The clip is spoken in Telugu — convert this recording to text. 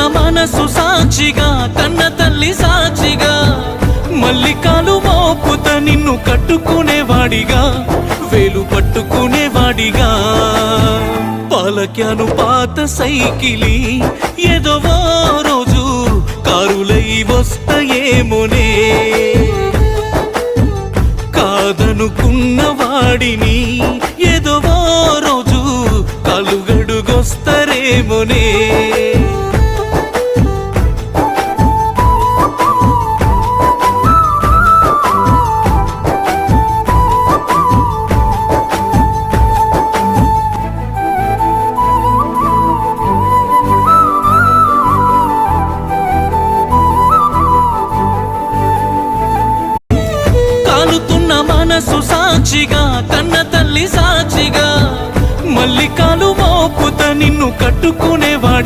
మనసు సాక్షిగా కన్న తల్లి సాక్షిగా మల్లికాలు మోపుత నిన్ను కట్టుకునేవాడిగా వేలు పట్టుకునేవాడిగా పాలక్యాను పాత సైకిలి ఏదో ఓ రోజు కారులై వస్తాయేమోనే కాదనుకున్న వాడిని ఏదో ఓ రోజు కలుగడుగొస్తారేమోనే మనసు సాక్షిగా కన్న తల్లి సాక్షిగా మల్లికాలు మోపుత నిన్ను కట్టుకునేవాడిగా